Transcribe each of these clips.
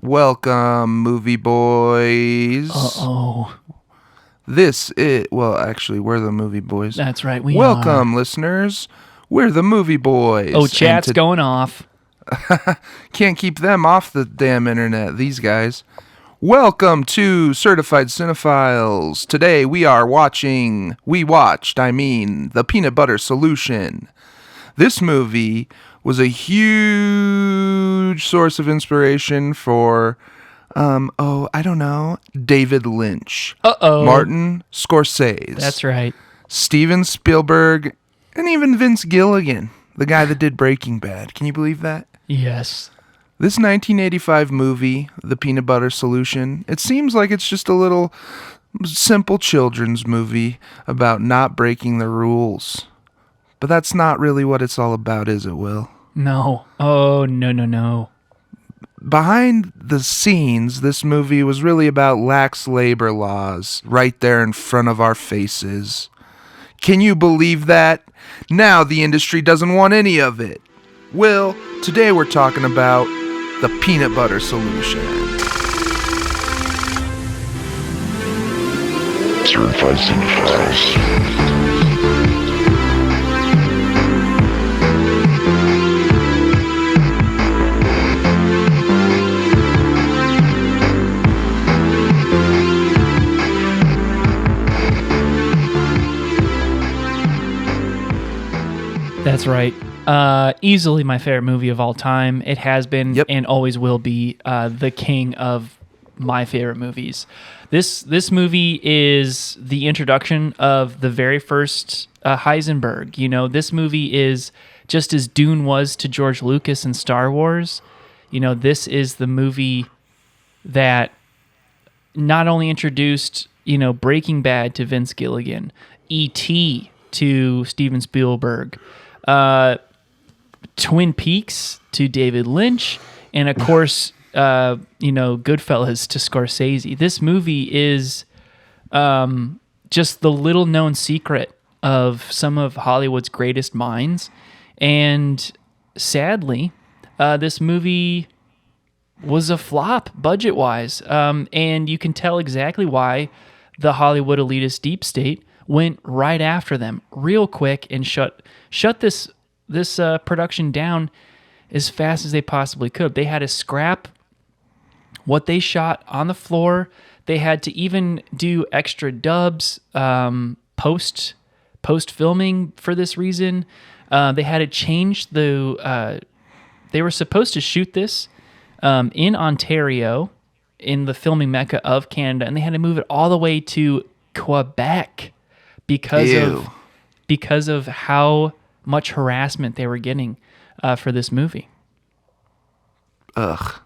Welcome, movie boys. Uh-oh. Actually, we're the movie boys. That's right, we Welcome, are. listeners. We're the movie boys. Oh, chat's going off. Can't keep them off the damn internet, these guys. Welcome to Certified Cinephiles. Today we watched, The Peanut Butter Solution. This movie was a huge source of inspiration for, David Lynch. Martin Scorsese. That's right. Steven Spielberg, and even Vince Gilligan, the guy that did Breaking Bad. Can you believe that? Yes. This 1985 movie, The Peanut Butter Solution, it seems like it's just a little simple children's movie about not breaking the rules. But that's not really what it's all about, is it, Will? No. Oh, no. Behind the scenes, this movie was really about lax labor laws right there in front of our faces. Can you believe that? Now the industry doesn't want any of it. Will, today we're talking about the peanut butter solution. Certified Cinephiles. That's right. Easily my favorite movie of all time. It has been and always will be the king of my favorite movies. This movie is the introduction of the very first Heisenberg. You know, this movie is just as Dune was to George Lucas and Star Wars. You know, this is the movie that not only introduced, Breaking Bad to Vince Gilligan, E.T. to Steven Spielberg, Twin Peaks to David Lynch, and of course, Goodfellas to Scorsese. This movie is just the little known secret of some of Hollywood's greatest minds. And sadly, this movie was a flop budget-wise. And you can tell exactly why the Hollywood elitist deep state went right after them real quick and shut this production down as fast as they possibly could. They had to scrap what they shot on the floor. They had to even do extra dubs post filming for this reason. They had to change they were supposed to shoot this in Ontario, in the filming mecca of Canada, and they had to move it all the way to Quebec because of how much harassment they were getting for this movie. Ugh.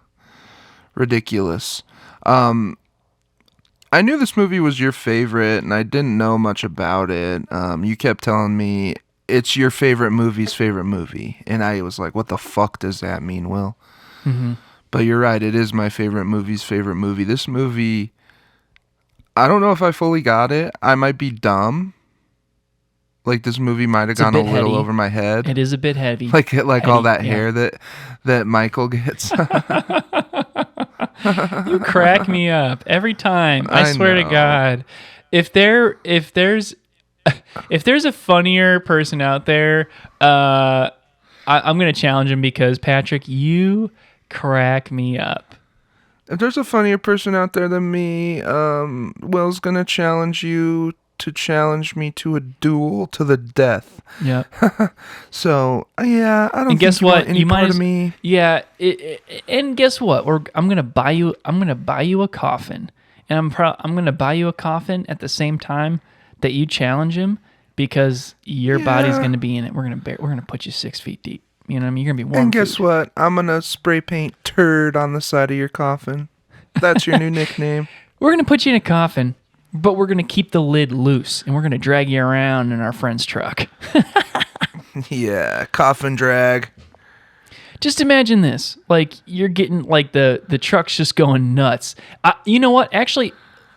Ridiculous. I knew this movie was your favorite, and I didn't know much about it. You kept telling me it's your favorite movie's favorite movie, and I was like, what the fuck does that mean, Will? Mm-hmm. But you're right, it is my favorite movie's favorite movie. This movie, I don't know if I fully got it. I might be dumb. Like, this movie might have gone a little heavy over my head. It is a bit heavy. Like all that hair that Michael gets. You crack me up every time. I swear to God. If there's a funnier person out there, I'm gonna challenge him, because Patrick, you crack me up. If there's a funnier person out there than me, Will's gonna challenge you to challenge me to a duel to the death. Yeah. So yeah, I don't. And guess what? You might of me. Yeah. And guess what? I'm gonna buy you a coffin, and I'm gonna buy you a coffin at the same time that you challenge him, because your body's gonna be in it. We're gonna put you 6 feet deep. You know what I mean? You're gonna be warm. And guess what? I'm gonna spray paint turd on the side of your coffin. That's your new nickname. We're gonna put you in a coffin, but we're gonna keep the lid loose, and we're gonna drag you around in our friend's truck. Yeah, coffin drag. Just imagine this: like, you're getting, like, the truck's just going nuts. You know what? Actually,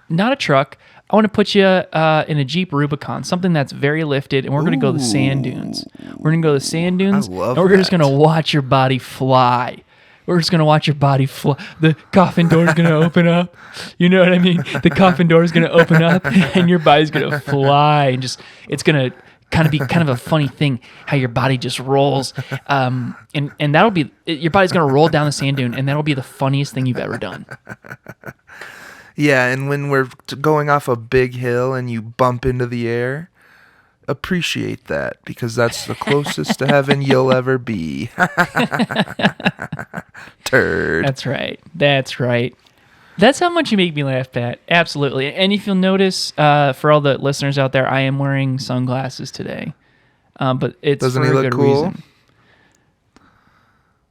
not a truck. I want to put you in a Jeep Rubicon, something that's very lifted, and we're going to go to the sand dunes. We're going to go to the sand dunes, I love and we're just that. going to watch your body fly. We're just gonna watch your body fly. The coffin door is gonna open up. You know what I mean? The coffin door is gonna open up, and your body's gonna fly, and just it's gonna kind of a funny thing how your body just rolls, and that'll be your body's gonna roll down the sand dune, and that'll be the funniest thing you've ever done. Yeah, and when we're going off a big hill and you bump into the air, appreciate that, because that's the closest to heaven you'll ever be. Turd. That's right. That's how much you make me laugh, Pat. Absolutely. And if you'll notice, for all the listeners out there, I am wearing sunglasses today. But it's Doesn't for he a look good cool? reason.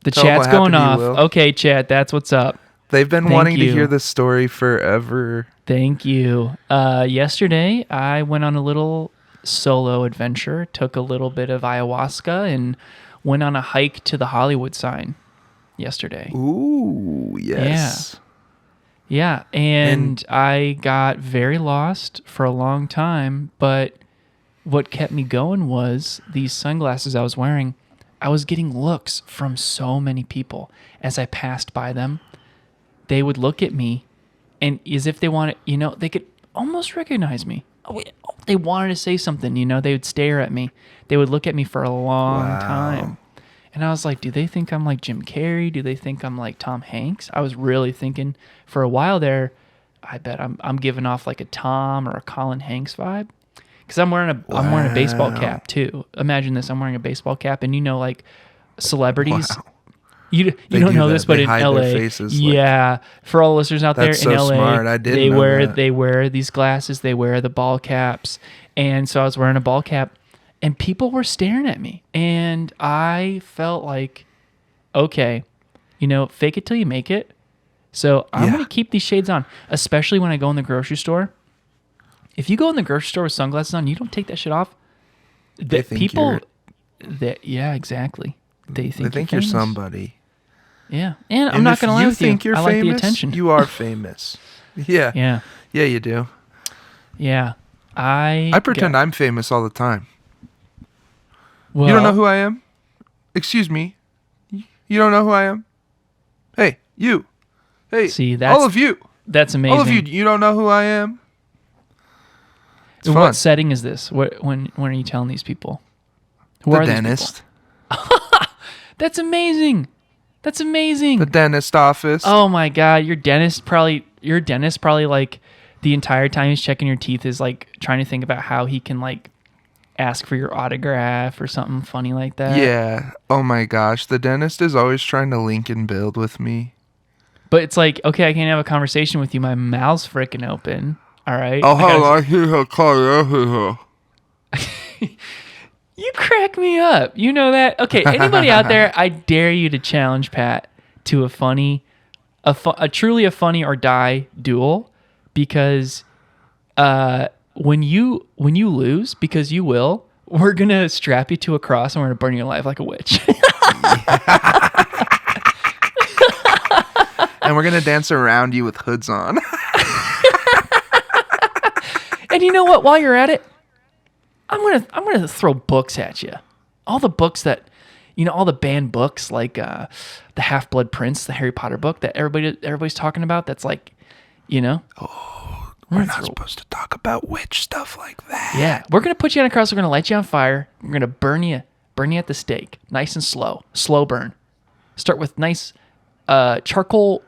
The Tell 'em chat's what going happened to you, off. Will. Okay, chat, that's what's up. They've been Thank wanting you. to hear this story forever. Thank you. Yesterday, I went on a little solo adventure, took a little bit of ayahuasca, and went on a hike to the Hollywood sign yesterday. Ooh, yes. Yeah, and I got very lost for a long time, but what kept me going was these sunglasses I was wearing. I was getting looks from so many people as I passed by them. They would look at me, and as if they wanted, they could almost recognize me. They wanted to say something, they would stare at me. They would look at me for a long time. And I was like, do they think I'm like Jim Carrey? Do they think I'm like Tom Hanks? I was really thinking for a while there, I bet I'm giving off like a Tom or a Colin Hanks vibe. Because I'm wearing a baseball cap too. Imagine this, I'm wearing a baseball cap, and like celebrities. Wow. You They don't do know that. this, but They in hide LA, their faces, like- yeah, for all the listeners out there That's in so LA, smart. I didn't they know wear that. they wear these glasses, they wear the ball caps, and so I was wearing a ball cap, and people were staring at me, and I felt like, okay, fake it till you make it. So I'm Yeah. gonna keep these shades on, especially when I go in the grocery store. If you go in the grocery store with sunglasses on, you don't take that shit off. They think you're- Yeah, exactly. They think you're famous. somebody. Yeah, and I'm And not if gonna lie with think you. you're I famous, like the attention. you are famous. Yeah. Yeah, Yeah, you do. yeah. I pretend I'm famous all the time. Well, You don't know who I am? Excuse me. You don't know who I am? Hey, you. Hey, See, that's- all of you. That's amazing. All of you. You don't know who I am? It's In fun. what setting is this? When are you telling these people? Who The are dentist. these people? That's amazing. That's amazing. The dentist office. Oh my god, your dentist probably like the entire time he's checking your teeth is like trying to think about how he can like ask for your autograph or something funny like that. Yeah. Oh my gosh. The dentist is always trying to link and build with me. But it's like, okay, I can't have a conversation with you. My mouth's freaking open. All right. Oh, I gotta- hello. Here, call you. You crack me up. You know that? Okay, anybody out there, I dare you to challenge Pat to a truly a funny or die duel, because when you lose, because you will, we're going to strap you to a cross and we're going to burn you alive like a witch. And we're going to dance around you with hoods on. And you know what? While you're at it, I'm gonna throw books at you. All the books that, all the banned books, like the Half-Blood Prince, the Harry Potter book that everybody's talking about. That's like, Oh, we're not supposed to talk about witch stuff like that. yeah, we're gonna put you on a cross. We're gonna light you on fire. We're gonna burn you at the stake, nice and slow burn. Start with nice charcoal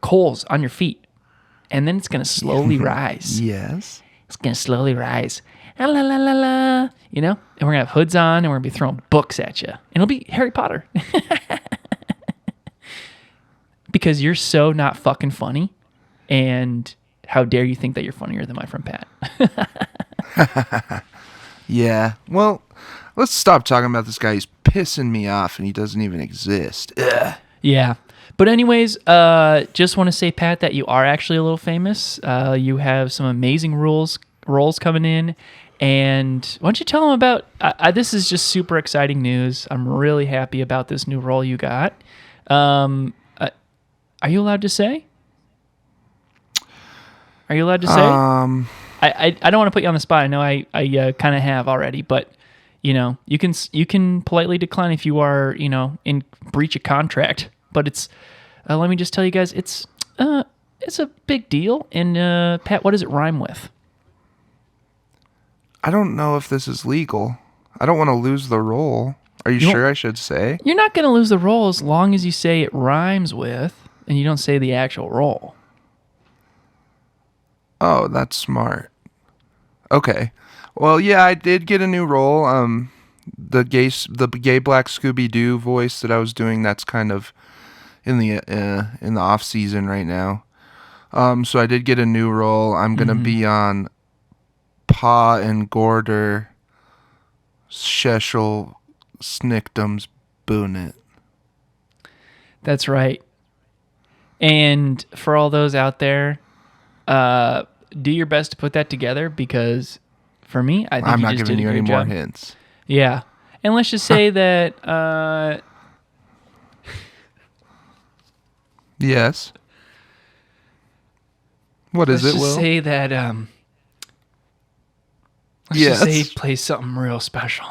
coals on your feet, and then it's gonna slowly rise. Yes. It's gonna slowly rise. La la la la la. And we're gonna have hoods on, and we're gonna be throwing books at you. And it'll be Harry Potter. Because you're so not fucking funny, and how dare you think that you're funnier than my friend Pat? Yeah. Well, let's stop talking about this guy. He's pissing me off, and he doesn't even exist. Ugh. Yeah. But anyways, just want to say, Pat, that you are actually a little famous. You have some amazing roles coming in. And why don't you tell them about... this is just super exciting news. I'm really happy about this new role you got. Are you allowed to say? Are you allowed to say? I don't want to put you on the spot. I know I kind of have already. But you can politely decline if you are, in breach of contract. But it's let me just tell you guys, it's a big deal. And Pat, what does it rhyme with? I don't know if this is legal. I don't want to lose the role. Are you sure I should say? You're not going to lose the role as long as you say it rhymes with, and you don't say the actual role. Oh, that's smart. Okay. Well, yeah, I did get a new role. The gay black Scooby-Doo voice that I was doing, that's kind of in the off season right now. So I did get a new role. I'm gonna be on Pa and Gorder Sheshel Snickdom's Boonet. That's right. And for all those out there, do your best to put that together, because for me, I think I'm you not just giving did a you great any job. more hints. Yeah. And let's just say that Yes. What is let's it, just Will? say that let's Yes. just say he plays something real special.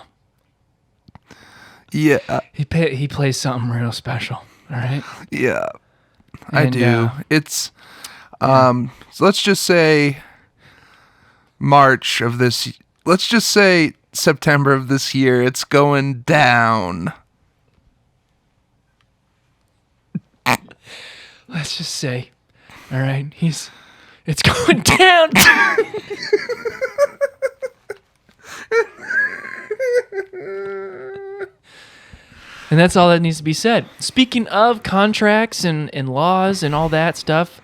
Yeah. He plays something real special. All right. Yeah. I And, do. It's so let's just say March of this. Let's just say September of this year. It's going down. Let's just say, all right, it's going down. And that's all that needs to be said. Speaking of contracts and laws and all that stuff,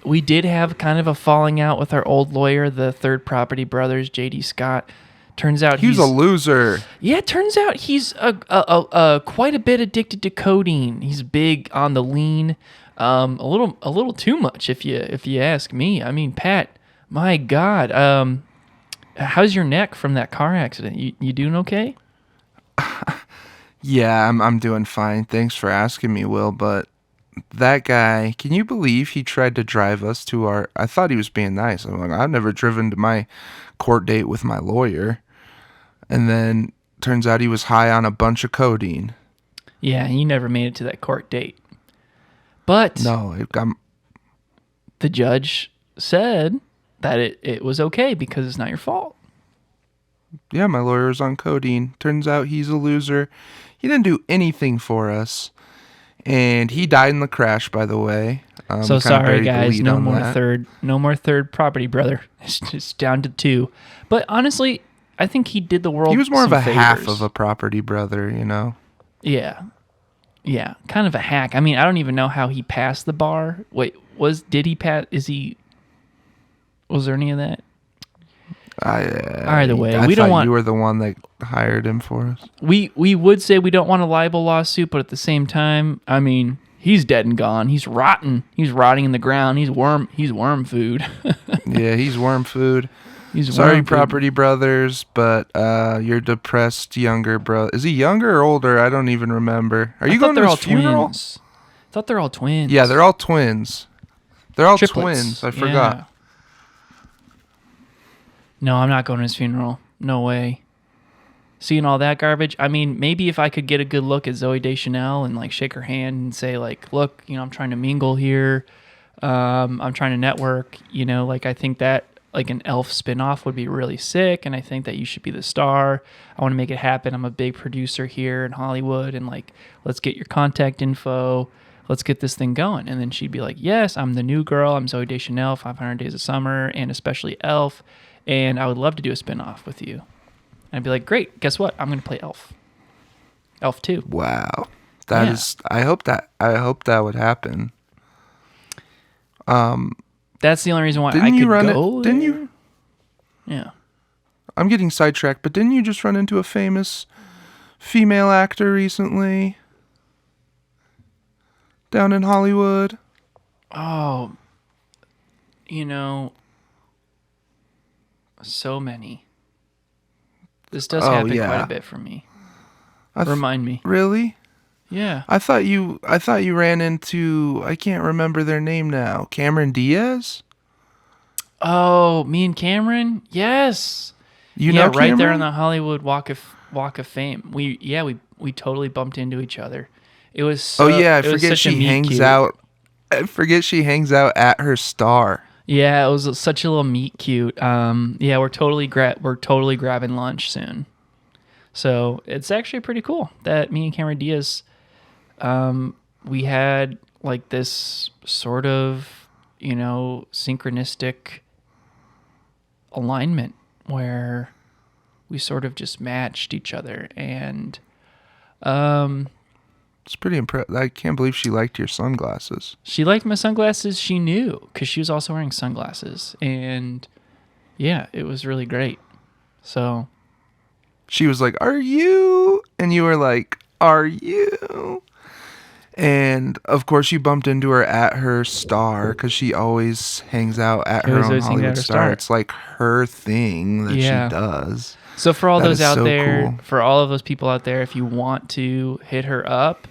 we did have kind of a falling out with our old lawyer, the Third Property Brothers, J.D. Scott. Turns out He's a loser. Yeah, it turns out he's quite a bit addicted to codeine. He's big on the lean, a little too much if you ask me. I mean, Pat, my God, how's your neck from that car accident? You doing okay? Yeah, I'm doing fine. Thanks for asking me, Will. But that guy, can you believe he tried to drive us to our? I thought he was being nice. I'm like, I've never driven to my court date with my lawyer. And then turns out he was high on a bunch of codeine. Yeah, you never made it to that court date. But No, the judge said that it was okay because it's not your fault. yeah, my lawyer was on codeine. Turns out he's a loser. He didn't do anything for us. And he died in the crash, by the way. So kinda sorry, buried the guys. lead No on more that. no more third property brother. It's just down to 2. But honestly, I think he did the world. He was more of some a half favors. of a property brother, you know? Yeah, kind of a hack. I mean, I don't even know how he passed the bar. Wait, did he pass? Was there any of that? Either way, I we thought don't want. you were the one that hired him for us. We would say we don't want a libel lawsuit, but at the same time, I mean, he's dead and gone. He's rotten. He's rotting in the ground. He's worm food. Yeah, he's worm food. He's Sorry, worm food. property brothers, but your depressed younger brother. Is he younger or older? I don't even remember. Are you going to his funeral? Twins. I thought they're all twins. Yeah, they're all twins. They're all Triplets. twins. I forgot. Yeah. No, I'm not going to his funeral. No way. Seeing all that garbage. I mean, maybe if I could get a good look at Zooey Deschanel and like shake her hand and say like, look, I'm trying to mingle here. I'm trying to network. Like I think that like an Elf spinoff would be really sick, and I think that you should be the star. I want to make it happen. I'm a big producer here in Hollywood, and like, let's get your contact info. Let's get this thing going. And then she'd be like, yes, I'm the new girl. I'm Zooey Deschanel, 500 Days of Summer, and especially Elf. And I would love to do a spinoff with you. And I'd be like, great. Guess what? I'm going to play Elf. Elf 2. Wow. That is. I hope that would happen. That's the only reason why Didn't I could you run go it? Didn't there. you? Yeah. I'm getting sidetracked, but didn't you just run into a famous female actor recently down in Hollywood? Oh, so many. This does happen quite a bit for me. Remind me. Really? Yeah. I thought you ran into, I can't remember their name now. Cameron Diaz? Oh, me and Cameron? Yes. You know right there Cameron? on the Hollywood Walk of Fame. We totally bumped into each other. It was Oh yeah, I it was forget such a she meet hangs cute. out. I forget she hangs out at her star. Yeah, it was such a little meet cute. Yeah, we're totally grabbing lunch soon. So it's actually pretty cool that me and Cameron Diaz, we had like this sort of, synchronistic alignment where we sort of just matched each other. And It's pretty impressive. I can't believe she liked your sunglasses. she liked my sunglasses. She knew because she was also wearing sunglasses. And yeah, it was really great. So She was like, "Are you?" And you were like, "Are you?" And of course, you bumped into her at her star because she always hangs out at her own always hangs at Hollywood her star. star. It's like her thing that Yeah. she does. So for all That those is out so there, cool. for all of those people out there, if you want to hit her up,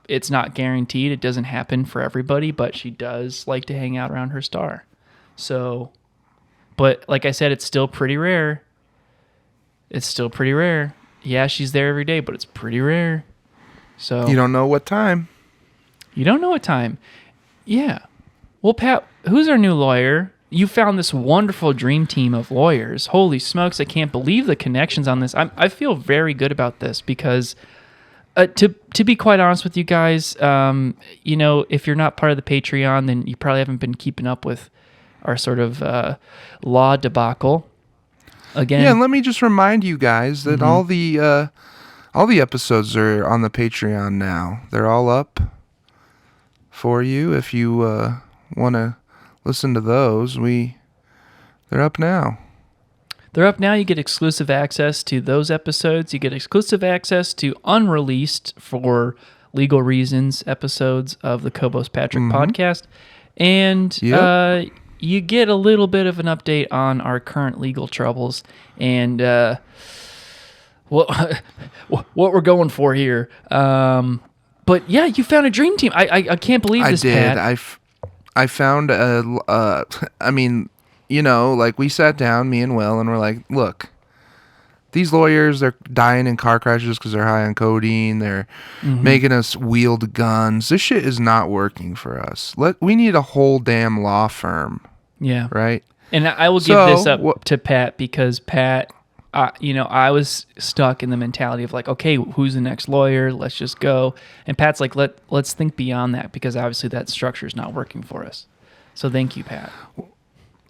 it's not guaranteed. It doesn't happen for everybody, but she does like to hang out around her star. So, but like I said, it's still pretty rare. It's still pretty rare. Yeah, she's there every day, but it's pretty rare. So You don't know what time. you don't know what time. Yeah. Well, Pat, who's our new lawyer? You found this wonderful dream team of lawyers. Holy smokes, I can't believe the connections on this. I feel very good about this because, to be quite honest with you guys, if you're not part of the Patreon, then you probably haven't been keeping up with our sort of law debacle. Again, Yeah, and let me just remind you guys that all the episodes are on the Patreon now. They're all up for you if you want to listen to those. They're up now. They're up now. You get exclusive access to those episodes. You get exclusive access to unreleased, for legal reasons, episodes of the Kobos Patrick podcast. And Yep. you get a little bit of an update on our current legal troubles and what we're going for here. But yeah, you found a dream team. I can't believe this, I did. Pat. I found I mean, like we sat down, me and Will, and we're like, look, these lawyers, they're dying in car crashes because they're high on codeine. They're making us wield guns. This shit is not working for us. We need a whole damn law firm, Yeah. right? And I will give this up to Pat because Pat, I was stuck in the mentality of like, okay, who's the next lawyer? Let's just go. And Pat's like, let's think beyond that because obviously that structure is not working for us. So thank you, Pat.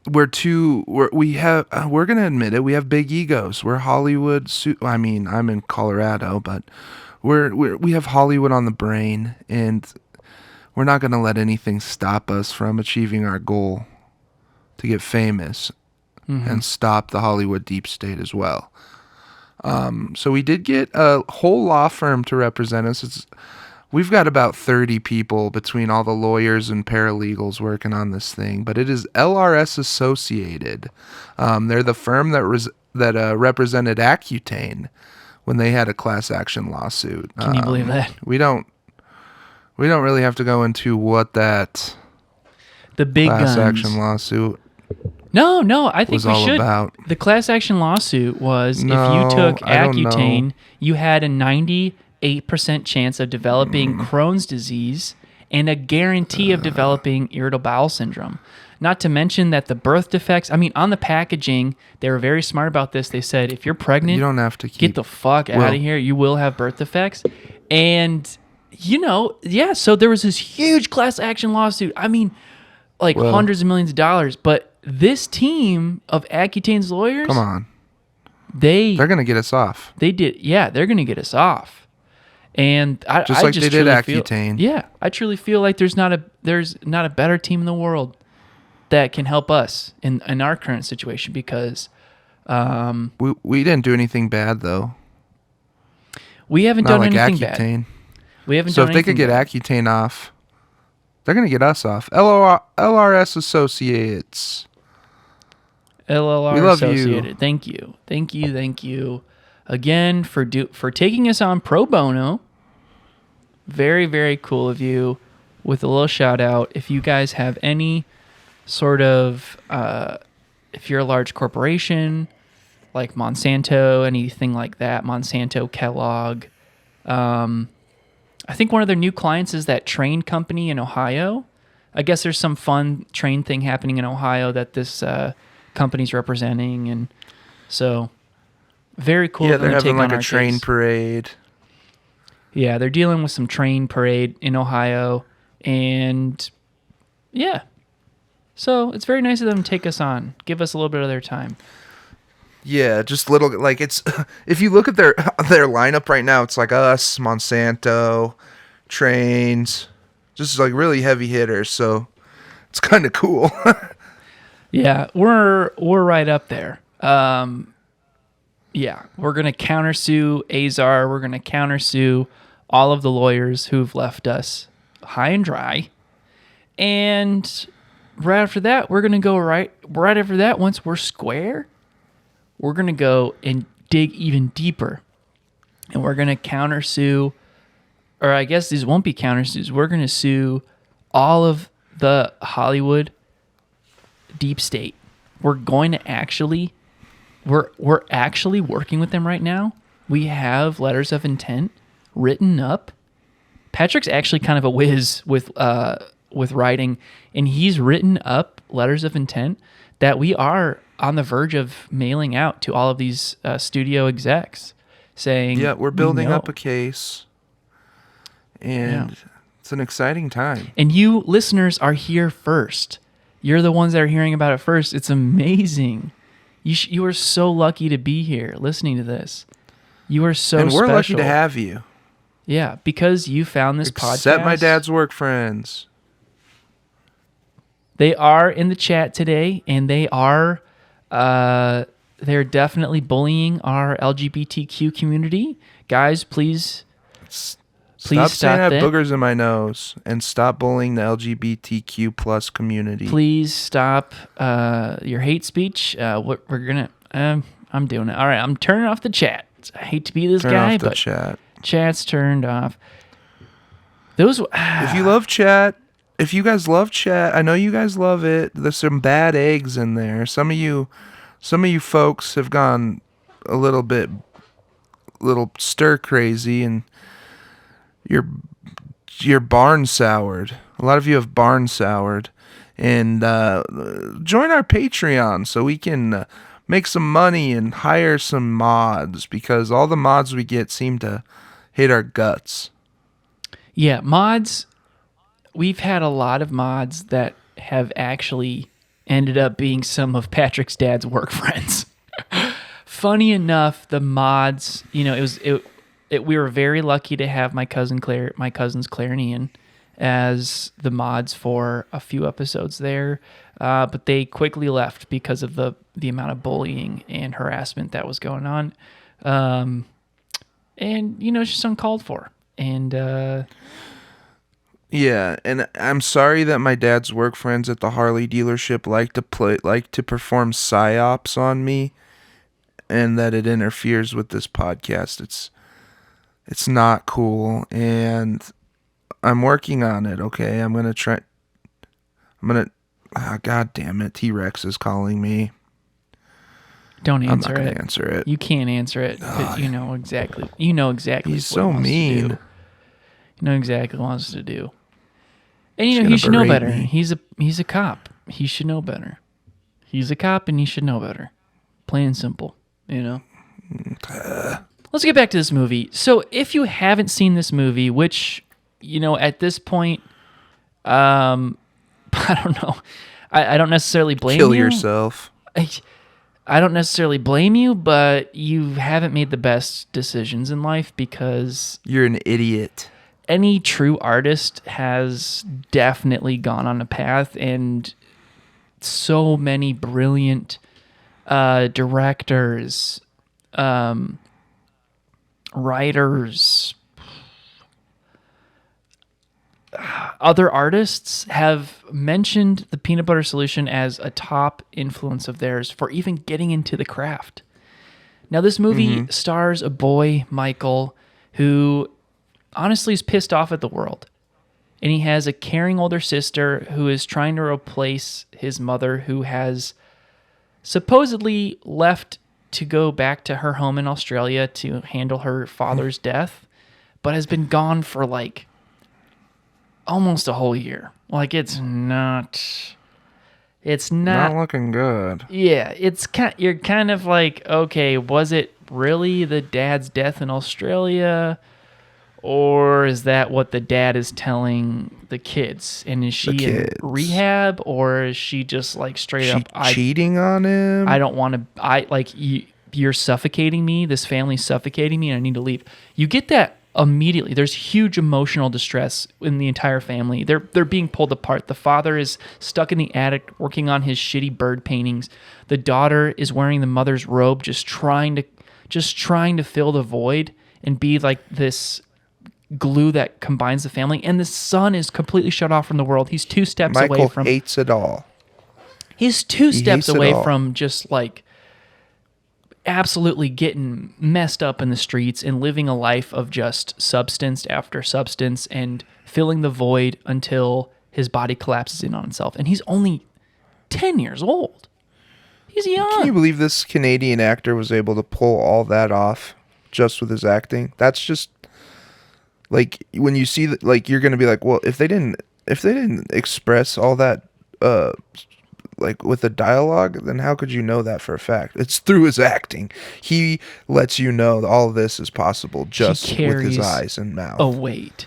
We're gonna admit it. We have big egos. We're Hollywood. I mean, I'm in Colorado, but we have Hollywood on the brain, and we're not gonna let anything stop us from achieving our goal to get famous and stop the Hollywood deep state as well. So we did get a whole law firm to represent us. We've got about 30 people between all the lawyers and paralegals working on this thing, but it is LRS Associated. They're the firm that represented Accutane when they had a class action lawsuit. Can you believe that? We don't really have to go into what that The big class guns. action lawsuit No, I think was we all should. about. The class action lawsuit was No, if you took I don't Accutane, know. you had a 98% chance of developing Crohn's disease and a guarantee of developing irritable bowel syndrome. Not to mention that the birth defects, on the packaging, they were very smart about this. They said, if you're pregnant, You don't have to get keep. the fuck out of here. You will have birth defects. And, so there was this huge class action lawsuit. Well- Hundreds of millions of dollars. But this team of Accutane's lawyers, Come on, they're they're gonna get us off. going to get us off. And I Just like they did truly feel- Accutane. Yeah, I truly feel like there's not a better team in the world that can help us in our current situation because We didn't do anything bad though. we haven't Not done like anything bad. Accutane. We haven't So done if they could anything get bad. Accutane off, they're gonna get us off. LRS Associates. LLR We love you. Associated. Thank you again for taking us on pro bono. Very, very cool of you. With a little shout out, if you guys have any sort of, if you're a large corporation like Monsanto, anything like that. Monsanto, Kellogg. I think one of their new clients is that train company in Ohio. I guess there's some fun train thing happening in Ohio that this company's representing, and so very cool. Yeah, they're having like on a our train case. parade. Yeah, they're dealing with some train parade in Ohio, and yeah. So it's very nice of them to take us on, give us a little bit of their time. Yeah, just little like it's. If you look at their lineup right now, it's like us, Monsanto, trains, just like really heavy hitters. So it's kind of cool. Yeah, we're right up there. Yeah, we're gonna countersue Azar. We're gonna countersue all of the lawyers who've left us high and dry. And right after that, we're gonna go right after that. Once we're square, we're gonna go and dig even deeper, and we're gonna countersue, or I guess these won't be countersues. We're gonna sue all of the Hollywood deep state. We're going to actually. We're actually working with them right now. We have letters of intent written up. Patrick's actually kind of a whiz with writing, and he's written up letters of intent that we are on the verge of mailing out to all of these studio execs, saying, Yeah, we're building "We up know." a case, and it's an exciting time. And you listeners are here first. You're the ones that are hearing about it first. It's amazing. You are so lucky to be here listening to this. You are so And we're lucky special. to have you. Yeah, because you found this podcast. Except my dad's work friends. They are in the chat today, and they're definitely bullying our LGBTQ community. Guys, please Stop saying I have that. boogers in my nose and stop bullying the LGBTQ plus community. Please stop your hate speech. We're gonna. I'm doing it. All right, I'm turning off the chat. I hate to be this Turn guy, off the but chat. chat's turned off. Those. If you love chat, if you guys love chat, I know you guys love it. There's some bad eggs in there. Some of you folks have gone a little stir crazy, and you're barn soured. A lot of you have barn soured, and join our Patreon so we can make some money and hire some mods, because all the mods we get seem to hate our guts. Yeah, mods. We've had a lot of mods that have actually ended up being some of Patrick's dad's work friends. Funny enough, the mods, we were very lucky to have my cousins Claire and Ian as the mods for a few episodes there, but they quickly left because of the amount of bullying and harassment that was going on, and it's just uncalled for. And yeah, and I'm sorry that my dad's work friends at the Harley dealership like to perform psyops on me, and that it interferes with this podcast. It's not cool, and I'm working on it, okay? God damn it, T-Rex is calling me. don't answer I'm not it. going to answer it. You can't answer it, but you know exactly. You know exactly. He's what so he wants to mean. do. You know exactly what he wants to do. And He's he gonna should know berate better. me. He's a cop. He should know better. He's a cop, and he should know better. Plain and simple. Let's get back to this movie. So if you haven't seen this movie, which, at this point, I don't know. I don't necessarily blame you. Kill yourself. I don't necessarily blame you, but you haven't made the best decisions in life, because You're an idiot. any true artist has definitely gone on a path, and so many brilliant directors, writers, other artists have mentioned the Peanut Butter Solution as a top influence of theirs for even getting into the craft. Now, this movie stars a boy, Michael, who honestly is pissed off at the world. And he has a caring older sister who is trying to replace his mother, who has supposedly left to go back to her home in Australia to handle her father's death, but has been gone for like almost a whole year. Like it's not looking good. Yeah, you're kind of like, okay, was it really the dad's death in Australia? Or is that what the dad is telling the kids? And is she in rehab, or is she just like straight up cheating on him? I don't want to. You're suffocating me. This family's suffocating me, and I need to leave. You get that immediately. There's huge emotional distress in the entire family. They're being pulled apart. The father is stuck in the attic working on his shitty bird paintings. The daughter is wearing the mother's robe, just trying to fill the void and be like this glue that combines the family. And the son is completely shut off from the world. He's two steps away from... Michael hates it all. He's two steps away from just like absolutely getting messed up in the streets and living a life of just substance after substance and filling the void until his body collapses in on itself. And he's only 10 years old. He's young. Can you believe this Canadian actor was able to pull all that off just with his acting? That's just... Like when you see that, like you're gonna be like, well, if they didn't express all that, like with the dialogue, then how could you know that for a fact? It's through his acting. He lets you know that all of this is possible just with his eyes and mouth. A weight,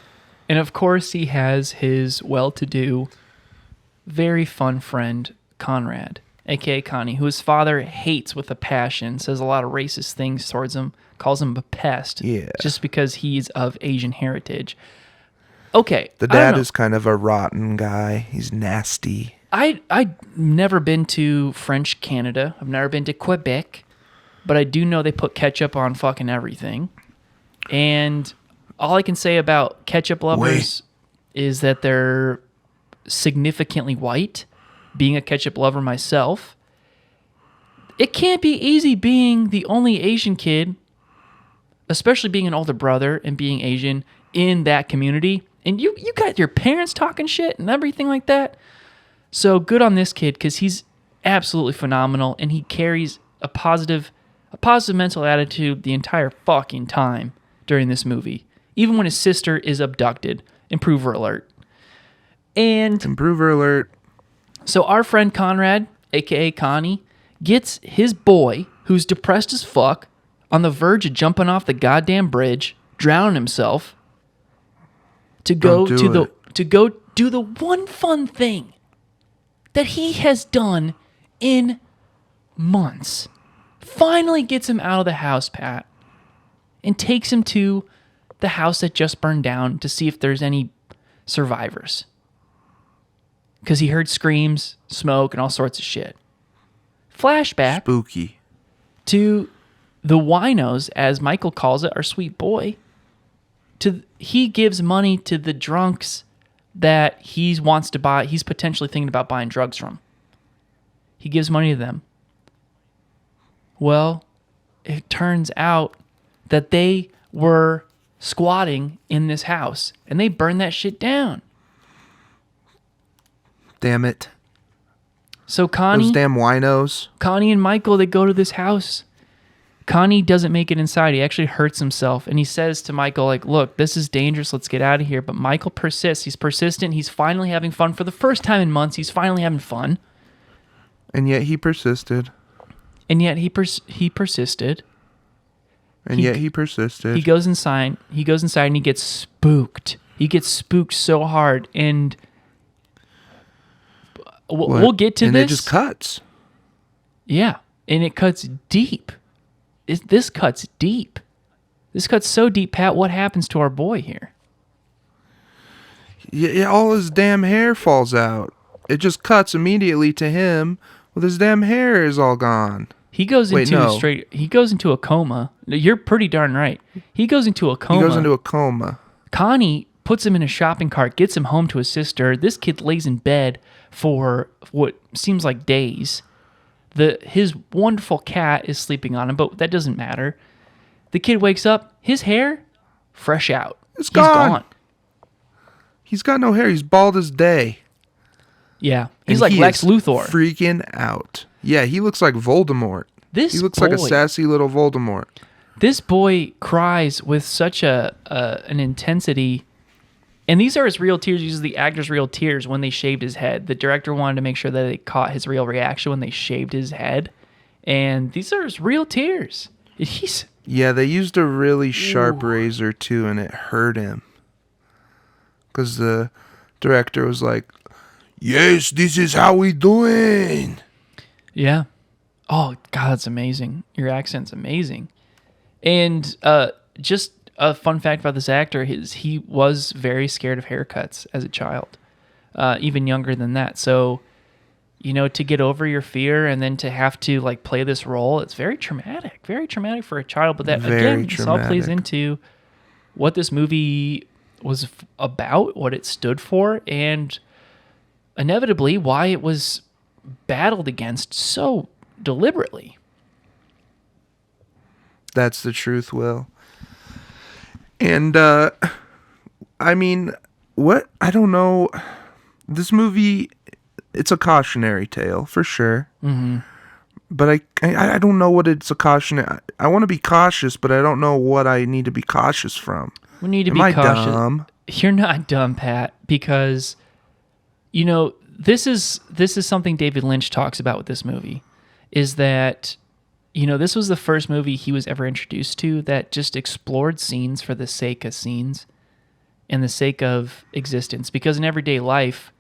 and of course he has his well-to-do, very fun friend Conrad, aka Connie, who his father hates with a passion, says a lot of racist things towards him. Calls him a pest, just because he's of Asian heritage. Okay, the dad is kind of a rotten guy. He's nasty. I've never been to French Canada. I've never been to Quebec, but I do know they put ketchup on fucking everything. And all I can say about ketchup lovers is that they're significantly white. Being a ketchup lover myself, it can't be easy being the only Asian kid, especially being an older brother and being Asian in that community. And you got your parents talking shit and everything like that. So good on this kid, because he's absolutely phenomenal, and he carries a positive mental attitude the entire fucking time during this movie. Even when his sister is abducted. Improver alert. Improver alert. So our friend Conrad, aka Connie, gets his boy, who's depressed as fuck, on the verge of jumping off the goddamn bridge, drowning himself, to go do the one fun thing that he has done in months. Finally gets him out of the house, Pat, and takes him to the house that just burned down to see if there's any survivors. Because he heard screams, smoke, and all sorts of shit. Flashback. Spooky. To the winos, as Michael calls it, our sweet boy. He gives money to the drunks that he wants to buy. He's potentially thinking about buying drugs from. He gives money to them. Well, it turns out that they were squatting in this house, and they burned that shit down. Damn it. So Connie... Those damn winos. Connie and Michael, they go to this house. Connie doesn't make it inside. He actually hurts himself. And he says to Michael, like, look, this is dangerous. Let's get out of here. But Michael persists. He's persistent. He's finally having fun. For the first time in months, he's finally having fun. And yet he persisted. And yet he persisted. And yet he persisted. He goes inside. He goes inside and he gets spooked. He gets spooked so hard. And we'll get to this. And it just cuts. Yeah. And it cuts deep. This cuts deep. This cuts so deep, Pat. What happens to our boy here? Yeah, all his damn hair falls out. It just cuts immediately to him with his damn hair is all gone. He goes He goes into a coma. You're pretty darn right. He goes into a coma. He goes into a coma. Connie puts him in a shopping cart, gets him home to his sister. This kid lays in bed for what seems like days. His wonderful cat is sleeping on him, but that doesn't matter. The kid wakes up, his hair, fresh out. He's gone. He's got no hair. He's bald as day. Yeah. He's like Lex Luthor. Freaking out. Yeah, he looks like Voldemort. This He looks boy, like a sassy little Voldemort. This boy cries with such an intensity. And these are his real tears. These are the actor's real tears when they shaved his head. The director wanted to make sure that they caught his real reaction when they shaved his head. And these are his real tears. Yeah, they used a really sharp razor too, and it hurt him. Because the director was like, yes, this is how we doing. Yeah. Oh, God, it's amazing. Your accent's amazing. And just a fun fact about this actor is he was very scared of haircuts as a child, even younger than that. So, to get over your fear and then to have to like play this role, it's very traumatic for a child. But that this all plays into what this movie was about, what it stood for, and inevitably why it was battled against so deliberately. That's the truth, Will. And, I mean, what? I don't know. This movie, it's a cautionary tale, for sure. Mm-hmm. But I don't know what it's a cautionary... I want to be cautious, but I don't know what I need to be cautious from. We need to be cautious. Am I dumb? You're not dumb, Pat, because, this is something David Lynch talks about with this movie, is that... this was the first movie he was ever introduced to that just explored scenes for the sake of scenes and the sake of existence. Because in everyday life,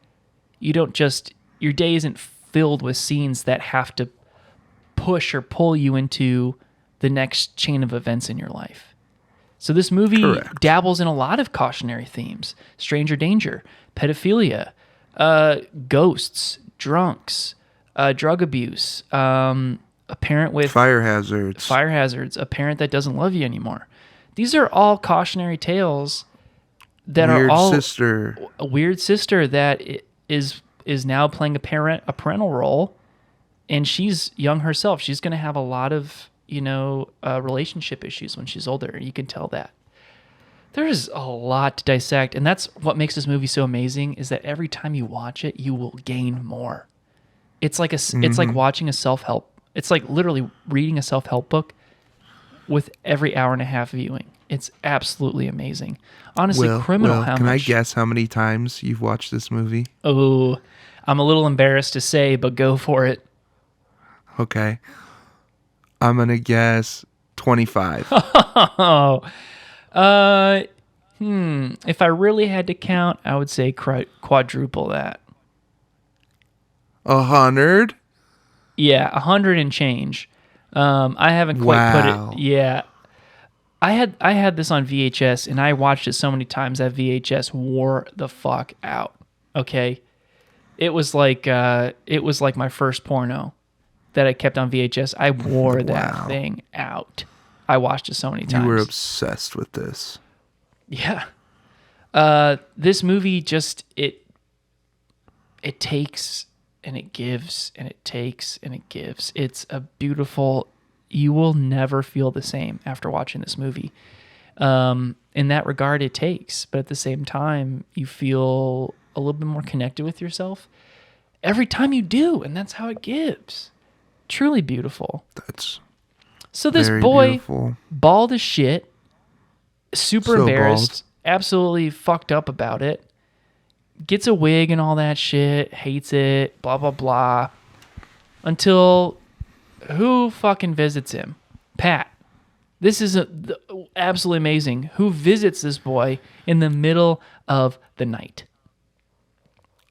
your day isn't filled with scenes that have to push or pull you into the next chain of events in your life. So this movie dabbles in a lot of cautionary themes: stranger danger, pedophilia, ghosts, drunks, drug abuse, a parent with fire hazards, a parent that doesn't love you anymore. These are all cautionary tales that are all a weird sister that is now playing a parental role, and she's young herself. She's going to have a lot of relationship issues when she's older. You can tell that. There's a lot to dissect, and that's what makes this movie so amazing. Is that every time you watch it, you will gain more. It's like it's like watching a self-help. It's like literally reading a self-help book with every hour and a half viewing. It's absolutely amazing. Honestly, criminal how much... Can I guess how many times you've watched this movie? Oh, I'm a little embarrassed to say, but go for it. Okay. I'm going to guess 25. If I really had to count, I would say quadruple that. 100? Yeah, 100 and change. I haven't quite put it. Yeah, I had this on VHS, and I watched it so many times that VHS wore the fuck out. Okay, it was like my first porno that I kept on VHS. I wore that thing out. I watched it so many times. You were obsessed with this. Yeah. This movie just it takes. And it gives, and it takes, and it gives. It's a beautiful... You will never feel the same after watching this movie. In that regard, it takes. But at the same time, you feel a little bit more connected with yourself every time you do. And that's how it gives. Truly beautiful. That's so this boy, beautiful. Bald as shit, super embarrassed, absolutely fucked up about it. Gets a wig and all that shit, hates it, blah, blah, blah. Until who fucking visits him? Pat. This is absolutely amazing. Who visits this boy in the middle of the night?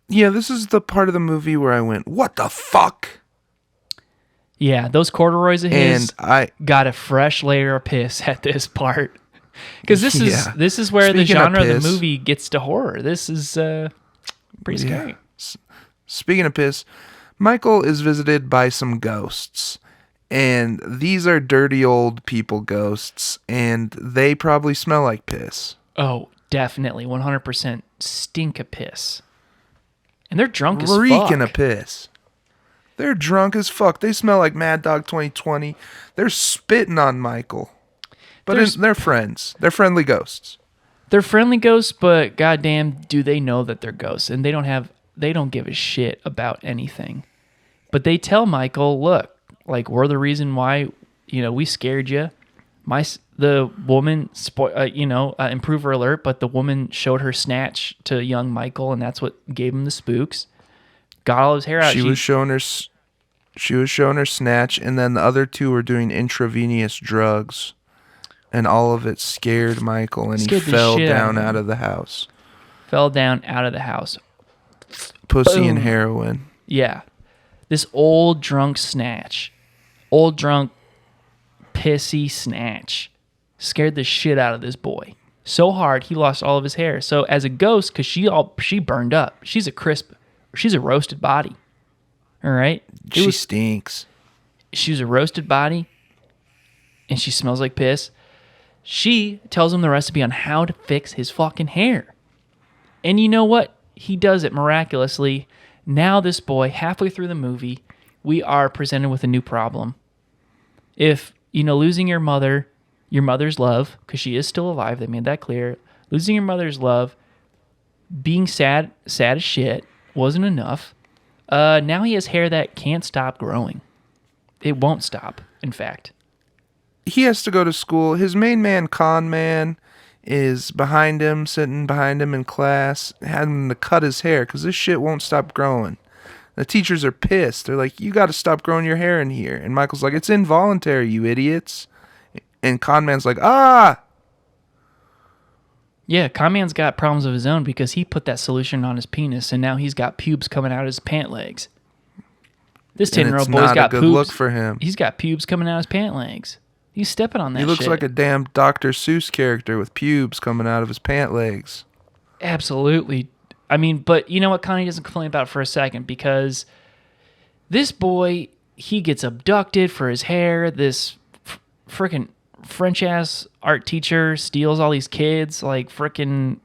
Yeah, this is the part of the movie where I went, what the fuck? Yeah, those corduroys of his got a fresh layer of piss at this part. Because this is where the genre of the movie gets to horror. This is pretty scary. Speaking of piss, Michael is visited by some ghosts. And these are dirty old people ghosts. And they probably smell like piss. Oh, definitely. 100% stink of piss. And they're drunk as fuck. Reeking of piss. They're drunk as fuck. They smell like Mad Dog 2020. They're spitting on Michael. But they're friends. They're friendly ghosts. They're friendly ghosts, but goddamn, do they know that they're ghosts? And they don't give a shit about anything. But they tell Michael, look, Like, we're the reason why, we scared you. The woman, improver alert, but the woman showed her snatch to young Michael, and that's what gave him the spooks. Got all his hair out. She was showing her snatch, and then the other two were doing intravenous drugs, and all of it scared Michael, and he fell down out of the house. Fell down out of the house. Pussy Boom. and heroin. Yeah. This old drunk snatch. Old drunk pissy snatch. Scared the shit out of this boy. So hard he lost all of his hair. So as a ghost, because she burned up. She's a roasted body. All right? She stinks. She was a roasted body, and she smells like piss. She tells him the recipe on how to fix his fucking hair. And you know what? He does it miraculously. Now this boy, halfway through the movie, we are presented with a new problem. If, losing your mother's love, because she is still alive, they made that clear. Losing your mother's love, being sad as shit, wasn't enough. Now he has hair that can't stop growing. It won't stop, in fact. He has to go to school. His main man, con man, is behind him, sitting behind him in class, having to cut his hair because this shit won't stop growing. The teachers are pissed. They're like, you got to stop growing your hair in here. And Michael's like, it's involuntary, you idiots. And con man's like, ah! Yeah, con man's got problems of his own because he put that solution on his penis, and now he's got pubes coming out of his pant legs. This 10-year-old boy's got good pubes. Look for him. He's got pubes coming out of his pant legs. He's stepping on that shit. He looks like a damn Dr. Seuss character with pubes coming out of his pant legs. Absolutely. I mean, but you know what Connie doesn't complain about for a second, because this boy, he gets abducted for his hair. This freaking French-ass art teacher steals all these kids, like freaking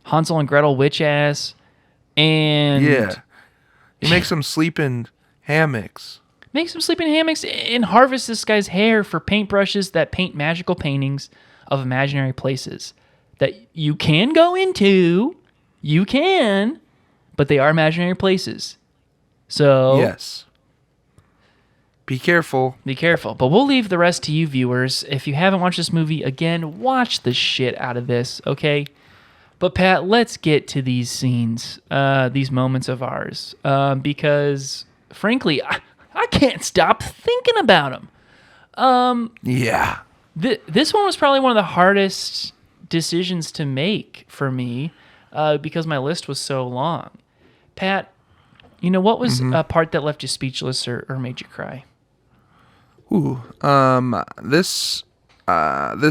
Hansel and Gretel witch-ass. And yeah. He makes them sleep in hammocks. Makes him sleep in hammocks and harvest this guy's hair for paintbrushes that paint magical paintings of imaginary places that you can go into. You can, but they are imaginary places. So yes. Be careful. Be careful. But we'll leave the rest to you viewers. If you haven't watched this movie, again, watch the shit out of this, okay? But Pat, let's get to these scenes, these moments of ours, because frankly, I can't stop thinking about them. Yeah. This one was probably one of the hardest decisions to make for me because my list was so long. Pat, what was a part that left you speechless or made you cry? Ooh, this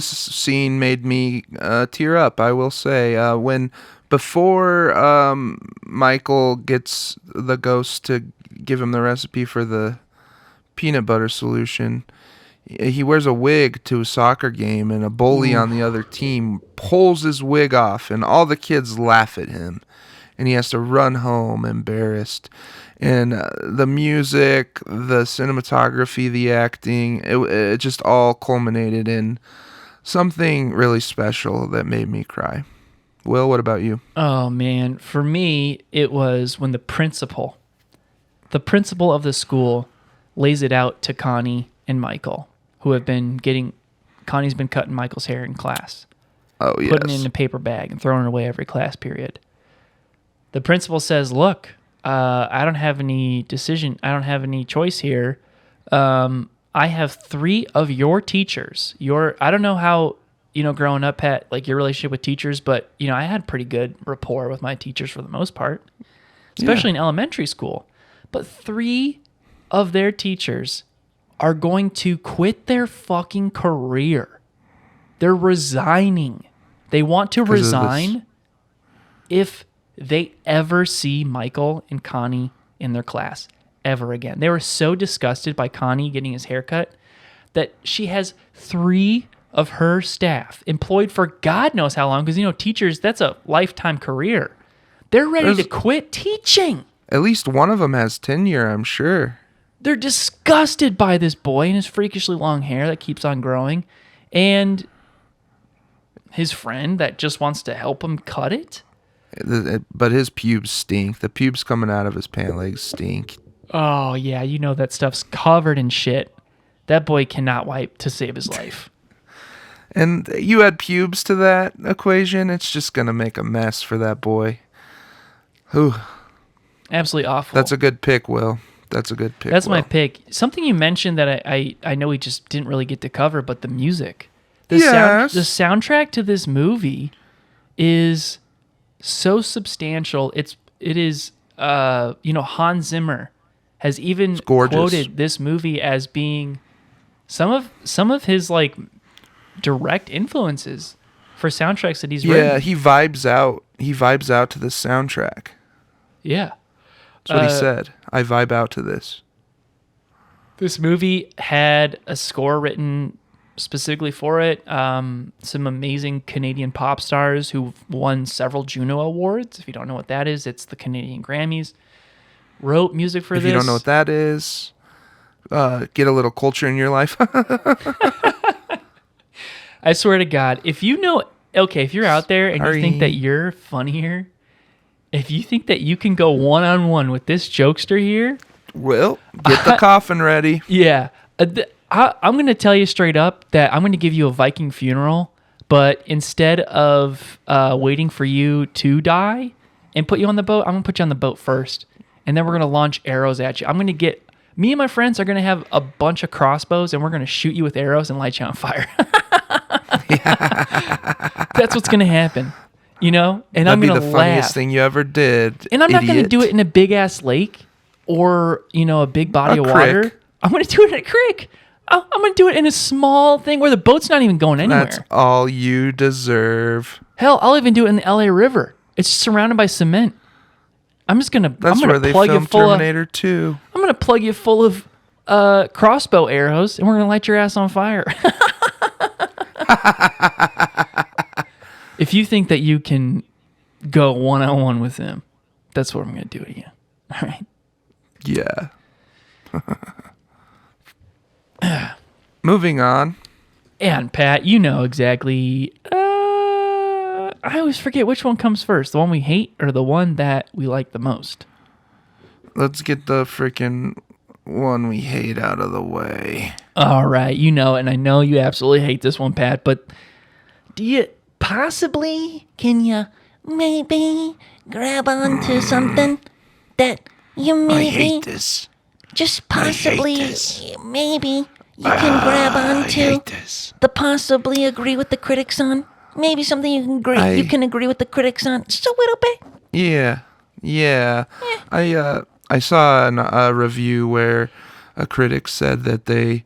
scene made me tear up, I will say. Before Michael gets the ghost to give him the recipe for the peanut butter solution, he wears a wig to a soccer game, and a bully on the other team pulls his wig off, and all the kids laugh at him, and he has to run home embarrassed. And the music, the cinematography, the acting, it just all culminated in something really special that made me cry. Will, what about you? Oh, man. For me, it was when the principal of the school lays it out to Connie and Michael, who have been Connie's been cutting Michael's hair in class. Oh, yes. Putting it in a paper bag and throwing it away every class period. The principal says, look, I don't have any decision. I don't have any choice here. I have 3 of your teachers. I don't know how, growing up, Pat, like your relationship with teachers, but, I had pretty good rapport with my teachers for the most part, especially in elementary school. But 3 of their teachers are going to quit their fucking career. They're resigning. They want to resign if they ever see Michael and Connie in their class ever again. They were so disgusted by Connie getting his haircut that she has 3 of her staff employed for God knows how long, because, teachers, that's a lifetime career. They're ready to quit teaching. At least one of them has tenure, I'm sure. They're disgusted by this boy and his freakishly long hair that keeps on growing, and his friend that just wants to help him cut it. But his pubes stink. The pubes coming out of his pant legs stink. Oh, yeah, you know that stuff's covered in shit. That boy cannot wipe to save his life. And you add pubes to that equation, it's just going to make a mess for that boy. Whew. Absolutely awful. That's a good pick, Will. That's a good pick. That's my Will. pick. Something you mentioned that I know we just didn't really get to cover, but the music. Yes. The soundtrack to this movie is so substantial. It is Hans Zimmer has even quoted this movie as being some of his like direct influences for soundtracks that he's written. Yeah, he vibes out. He vibes out to this soundtrack. Yeah. That's what he said. I vibe out to this. This movie had a score written specifically for it. Some amazing Canadian pop stars who won several Juno Awards. If you don't know what that is, it's the Canadian Grammys. Wrote music for this. If you don't know what that is, get a little culture in your life. I swear to God, if you're out there and you think that you're funnier, if you think that you can go one-on-one with this jokester here, Will, get the coffin ready. Yeah. I'm going to tell you straight up that I'm going to give you a Viking funeral, but instead of waiting for you to die and put you on the boat, I'm going to put you on the boat first, and then we're going to launch arrows at you. Me and my friends are going to have a bunch of crossbows, and we're going to shoot you with arrows and light you on fire. That's what's going to happen, And That'd I'm going to be the funniest thing you ever did. And I'm not going to do it in a big-ass lake or, a big body of water. Crick. I'm going to do it in a creek. I'm going to do it in a small thing where the boat's not even going anywhere. That's all you deserve. Hell, I'll even do it in the LA River. It's surrounded by cement. I'm just going to That's where they filmed Terminator 2. I'm going to plug you full of crossbow arrows, and we're going to light your ass on fire. If you think that you can go one-on-one with them, that's what I'm going to do to you. All right? Yeah. Moving on. And Pat, you know exactly. I always forget which one comes first, the one we hate or the one that we like the most. Let's get the freaking one we hate out of the way. All right, and I know you absolutely hate this one, Pat, but can you maybe grab onto something that you maybe... I hate this. Just possibly, maybe you can grab onto the possibly agree with the critics on. Maybe something you can agree with the critics on just a little bit. Yeah. I saw a review where a critic said that they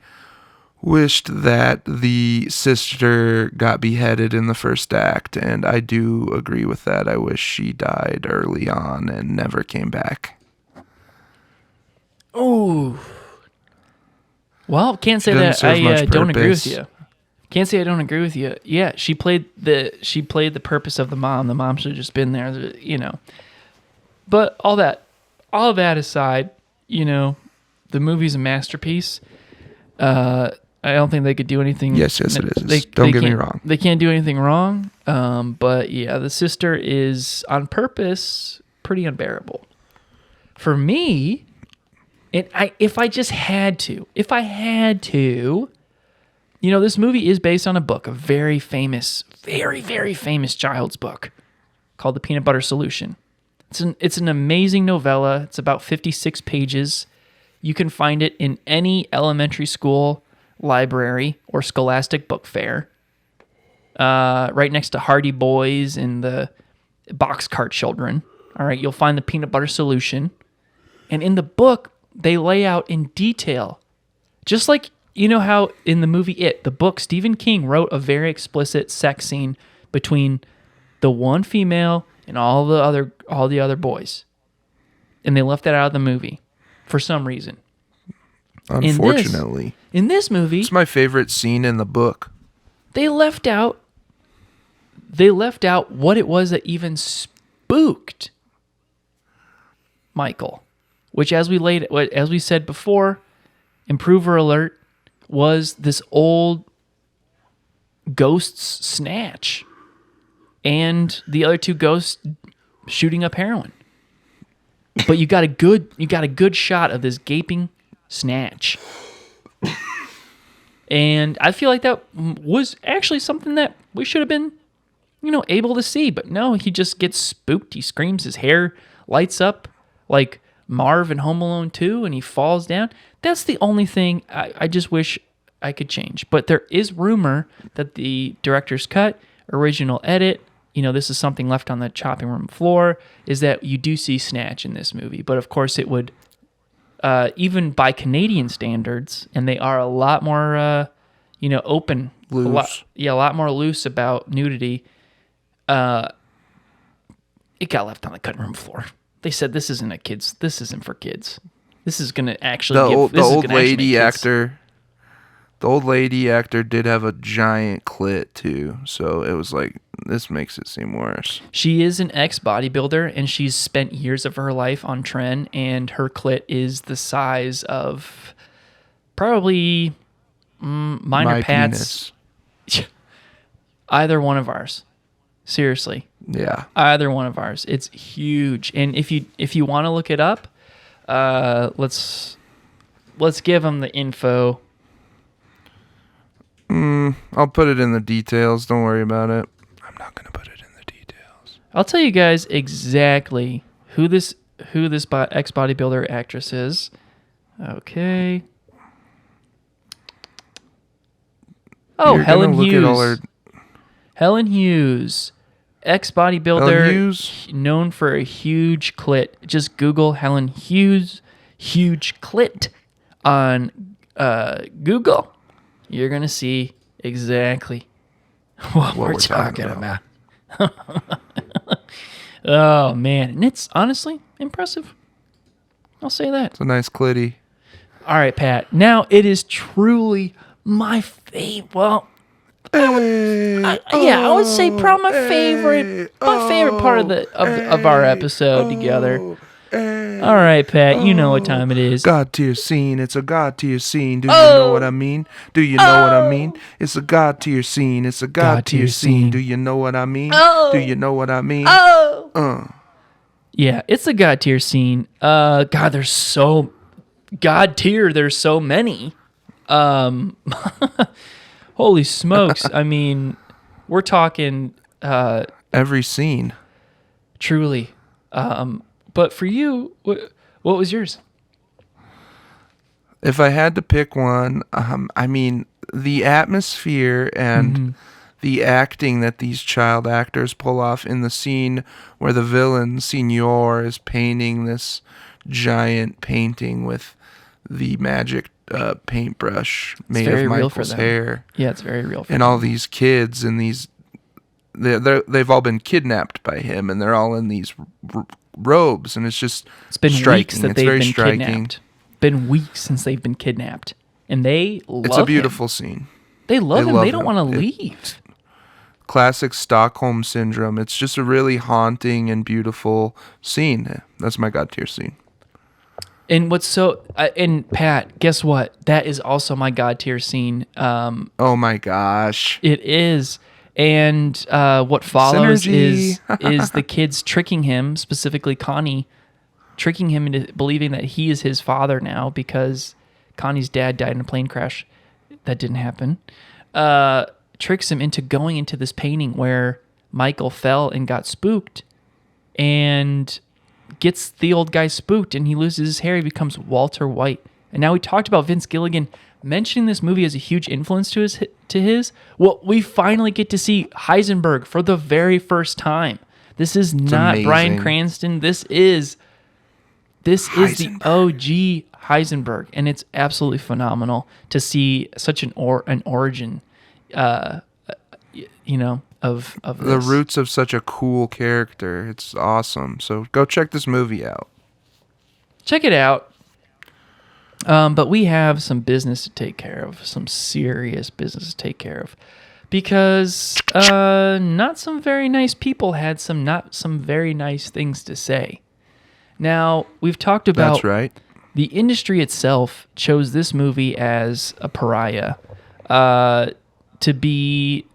wished that the sister got beheaded in the first act, and I do agree with that. I wish she died early on and never came back. Oh. Well, can't say that I don't agree with you. Can't say I don't agree with you. Yeah, she played the purpose of the mom. The mom should have just been there, But all that aside, the movie's a masterpiece. I don't think they could do anything. Yes, it is. Don't get me wrong. They can't do anything wrong. But yeah, the sister is on purpose pretty unbearable. For me, if I had to, this movie is based on a book, a very famous, very, very famous child's book called The Peanut Butter Solution. It's an amazing novella. It's about 56 pages. You can find it in any elementary school library or scholastic book fair. Right next to Hardy Boys and the Boxcar Children. All right, you'll find The Peanut Butter Solution. And in the book, they lay out in detail, just like, how in the movie It, the book, Stephen King wrote a very explicit sex scene between the one female and all the other boys. And they left that out of the movie for some reason. Unfortunately. In this movie, it's my favorite scene in the book. They left out what it was that even spooked Michael, which as we said before, improver alert, was this old ghost's snatch and the other two ghosts shooting up heroin. but you got a good shot of this gaping snatch. And I feel like that was actually something that we should have been, able to see. But no, he just gets spooked. He screams. His hair lights up like Marv in Home Alone 2, and he falls down. That's the only thing I just wish I could change. But there is rumor that the director's cut, original edit, this is something left on the chopping room floor, is that you do see Snatch in this movie. But of course it would... even by Canadian standards, and they are a lot more, open, Loose. a lot more loose about nudity. It got left on the cutting room floor. They said this isn't for kids. This is gonna actually The old lady actor did have a giant clit too, so it was like, this makes it seem worse. She is an ex-bodybuilder, and she's spent years of her life on tren, and her clit is the size of probably minor Pat's. Either one of ours. Seriously. Yeah. Either one of ours. It's huge. And if you want to look it up, let's give them the info. I'll put it in the details. Don't worry about it. I'm not going to put it in the details. I'll tell you guys exactly who this ex-bodybuilder actress is. Okay. Oh, Helen Hughes. Helen Hughes. Ex-bodybuilder, known for a huge clit. Just Google Helen Hughes, huge clit on Google. You're going to see exactly what we're talking about. Oh, man. And it's honestly impressive. I'll say that. It's a nice clitty. All right, Pat. Now it is truly my favorite. Well, I would say probably my favorite part of our episode together. All right, Pat, you know what time it is. God tier scene. It's a God tier scene. Do you know what I mean? Do you know what I mean? It's a God tier scene. It's a God tier scene. Do you know what I mean? Do you know what I mean? Yeah, it's a God tier scene. God, there's so God tier. There's so many. Holy smokes! I mean, we're talking every scene. Truly. But for you, what was yours? If I had to pick one, I mean, the atmosphere and the acting that these child actors pull off in the scene where the villain, Signor, is painting this giant painting with the magic paintbrush made of Michael's hair. Yeah, it's very real for and them. all these kids and these... They've all been kidnapped by him, and they're all in these robes, and it's been striking. Weeks that it's they've very been striking. Kidnapped. Been weeks since they've been kidnapped, and they love It's a beautiful him. scene. They love him. They don't want to leave. Classic Stockholm syndrome. It's just a really haunting and beautiful scene. That's my God tier scene. And what's so and Pat, guess what? That is also my God tier scene. Oh my gosh! It is. And what follows Synergy. is the kids tricking him, specifically Connie, tricking him into believing that he is his father now because Connie's dad died in a plane crash. That didn't happen. Tricks him into going into this painting where Michael fell and got spooked and gets the old guy spooked, and he loses his hair. He becomes Walter White. And now we talked about Vince Gilligan mentioning this movie as a huge influence to his. Well, we finally get to see Heisenberg for the very first time. This is not amazing. Bryan Cranston. This is the OG Heisenberg, and it's absolutely phenomenal to see such an origin, of this. The roots of such a cool character. It's awesome. So go check this movie out. Check it out. But we have some business to take care of, some serious business to take care of, because not some very nice people had not some very nice things to say. Now, we've talked about That's right. The industry itself chose this movie as a pariah, to be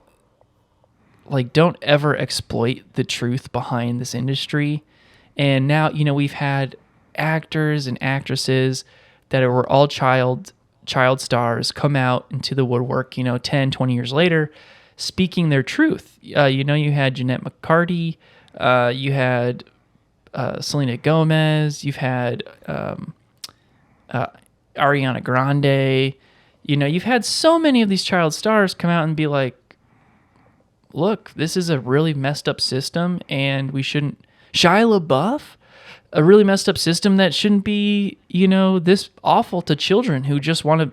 like, don't ever exploit the truth behind this industry. And now, we've had actors and actresses that were all child stars come out into the woodwork, 10, 20 years later, speaking their truth. You had Jeanette McCarty, you had Selena Gomez, you've had Ariana Grande. You've had so many of these child stars come out and be like, look, this is a really messed up system and we shouldn't... Shia LaBeouf, a really messed up system that shouldn't be, this awful to children who just want to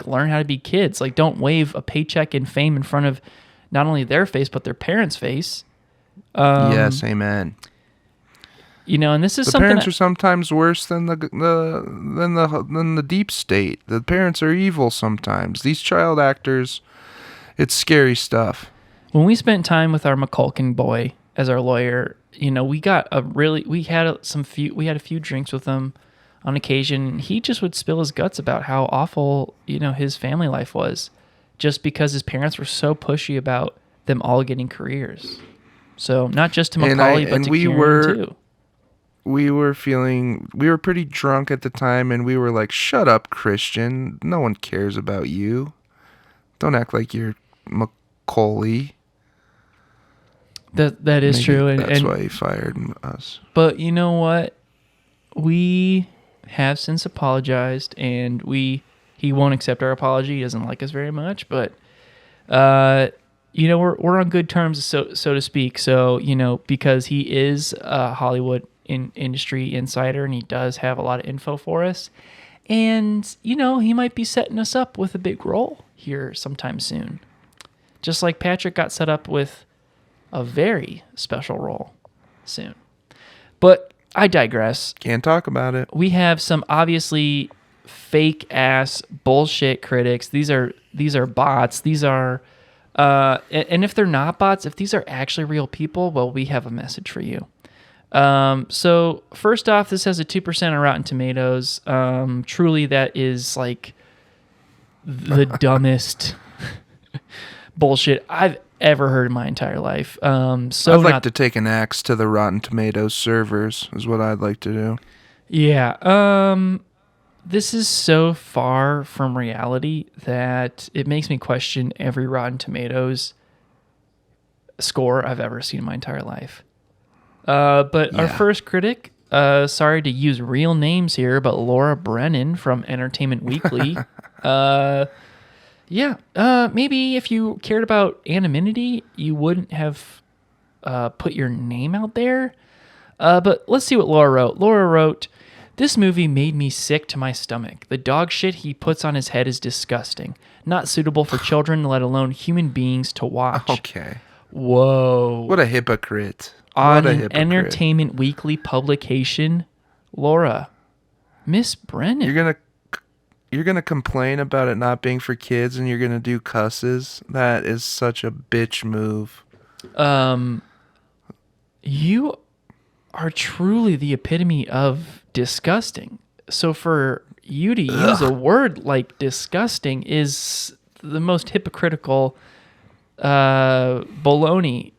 learn how to be kids. Don't wave a paycheck and fame in front of not only their face but their parents' face. Yes, amen. And this is the something parents are sometimes worse than the deep state. The parents are evil sometimes. These child actors, it's scary stuff. When we spent time with our McCulkin boy as our lawyer, we had a few drinks with him on occasion. He just would spill his guts about how awful, his family life was, just because his parents were so pushy about them all getting careers. So not just to Macaulay, but to Kieran too. We were pretty drunk at the time, and we were like, shut up, Christian. No one cares about you. Don't act like you're Macaulay. That is true. And that's why he fired us. But you know what? We have since apologized, and he won't accept our apology. He doesn't like us very much, but we're on good terms, so to speak. So, because he is a Hollywood industry insider, and he does have a lot of info for us, and he might be setting us up with a big role here sometime soon, just like Patrick got set up with a very special role soon. But I digress. Can't talk about it. We have some obviously fake ass bullshit critics. These are bots. These are and if they're not bots, if these are actually real people, well, we have a message for you. So first off, this has a 2% on Rotten Tomatoes. Truly, that is the dumbest bullshit I've ever heard in my entire life. I'd like to take an axe to the Rotten Tomatoes servers, is what I'd like to do. Yeah. This is so far from reality that it makes me question every Rotten Tomatoes score I've ever seen in my entire life. But our first critic, sorry to use real names here, but Laura Brennan from Entertainment Weekly. Maybe if you cared about anonymity, you wouldn't have put your name out there. But let's see what Laura wrote. Laura wrote, "This movie made me sick to my stomach. The dog shit he puts on his head is disgusting. Not suitable for children, let alone human beings to watch." Okay. Whoa. What a hypocrite. On an Entertainment Weekly publication, Laura, Miss Brennan. You're gonna complain about it not being for kids, and you're gonna do cusses. That is such a bitch move. You are truly the epitome of disgusting. So for you to use a word like disgusting is the most hypocritical baloney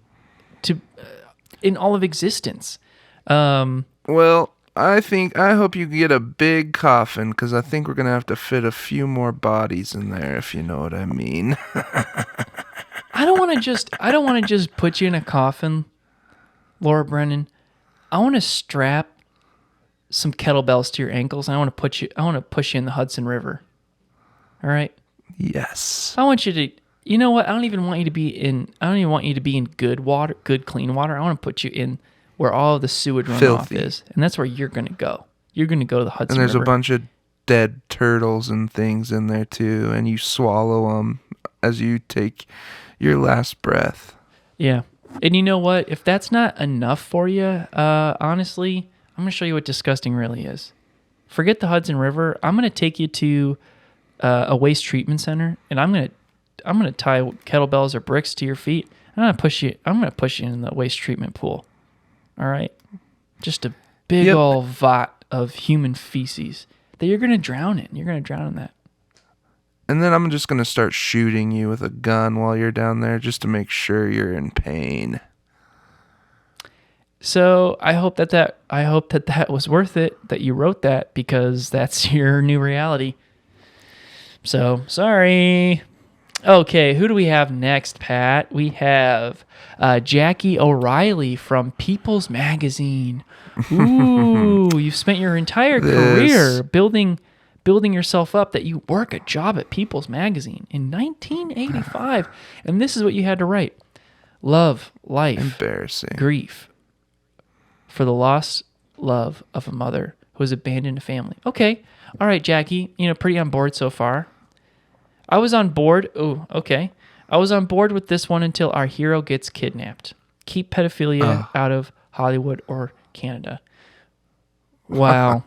in all of existence. Well, I hope you get a big coffin, because I think we're gonna have to fit a few more bodies in there, if you know what I mean. I don't want to just put you in a coffin, Laura Brennan. I want to strap some kettlebells to your ankles, and I want to push you in the Hudson River. All right? Yes. I want you to. You know what? I don't even want you to be in good water, good clean water. I want to put you in where all the sewage runoff is, and that's where you're going to go. You're going to go to the Hudson River. And there's a bunch of dead turtles and things in there too, and you swallow them as you take your last breath. Yeah. And you know what? If that's not enough for you, honestly, I'm going to show you what disgusting really is. Forget the Hudson River. I'm going to take you to a waste treatment center, and I'm going to tie kettlebells or bricks to your feet. I'm going to push you in the waste treatment pool. All right? Just a big old vat of human feces that you're going to drown in. You're going to drown in that. And then I'm just going to start shooting you with a gun while you're down there, just to make sure you're in pain. So I hope that was worth it, that you wrote that, because that's your new reality. So sorry. Okay, who do we have next, Pat? We have Jackie O'Reilly from People's Magazine. Ooh, you've spent your entire career building yourself up that you work a job at People's Magazine in 1985, and this is what you had to write: love, life, Embarrassing. grief, for the lost love of a mother who has abandoned a family. Okay, all right, Jackie, pretty on board so far. I was on board. Oh, okay. I was on board with this one until our hero gets kidnapped. Keep pedophilia out of Hollywood or Canada. Wow.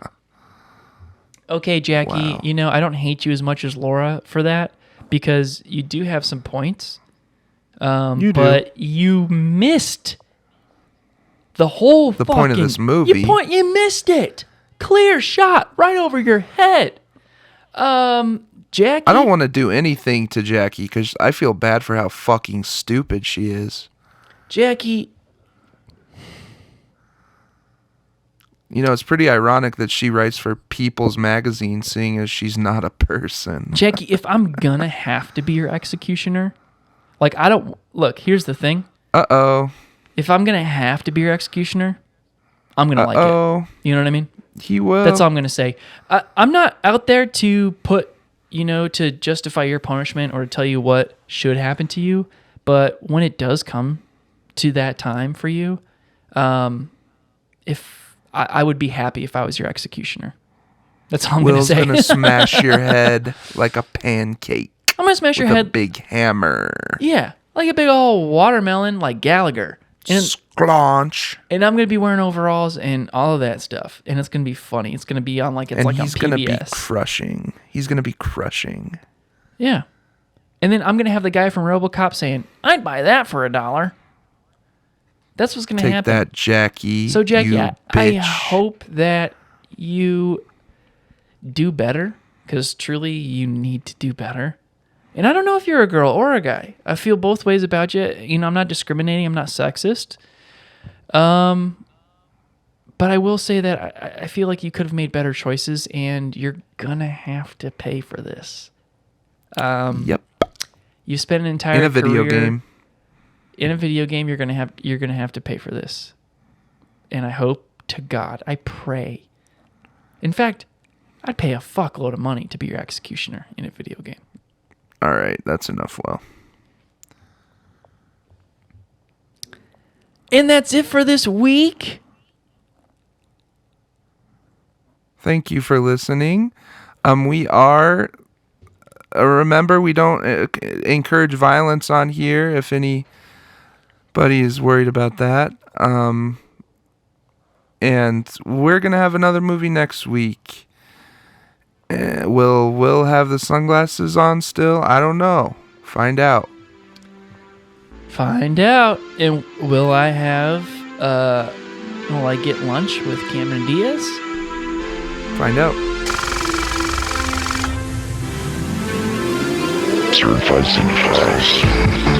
Okay, Jackie, Wow. I don't hate you as much as Laura for that, because you do have some points. You do. But you missed the whole The point of this movie. You missed it. Clear shot right over your head. Jackie, I don't want to do anything to Jackie because I feel bad for how fucking stupid she is. Jackie, It's pretty ironic that she writes for People's Magazine, seeing as she's not a person. Jackie, if I'm gonna have to be your executioner, here's the thing. Uh-oh. If I'm gonna have to be your executioner, I'm gonna like Uh-oh. it. You know what I mean? He will. That's all I'm gonna say. I'm not out there to put, to justify your punishment or to tell you what should happen to you. But when it does come to that time for you, if I would be happy if I was your executioner. That's all I'm Will's gonna say. gonna smash your head like a pancake. I'm gonna smash your with head. a big hammer. Yeah, like a big old watermelon, like Gallagher. Sclaunch. And I'm gonna be wearing overalls and all of that stuff, and it's gonna be funny. It's gonna be on And like he's on gonna be PBS. crushing. He's gonna be crushing. Yeah, and then I'm gonna have the guy from RoboCop saying, "I'd buy that for $1." That's what's gonna Take happen. that, Jackie. So Jackie, you I bitch. hope that you do better, because truly you need to do better. And I don't know if you're a girl or a guy. I feel both ways about you. I'm not discriminating. I'm not sexist. But I will say that I feel like you could have made better choices, and you're gonna have to pay for this. Yep. You spent an entire In a video career- game. In a video game, you're gonna have to pay for this. And I hope to God, I pray. In fact, I'd pay a fuckload of money to be your executioner in a video game. All right, that's enough. Well, and that's it for this week. thank you for listening. We are. Remember, we don't encourage violence on here. If anybody is worried about that, and we're gonna have another movie next week. Will Will have the sunglasses on still? I don't know. Find out. Find out. And will I get lunch with Cameron Diaz? Find out. Certified cinephiles.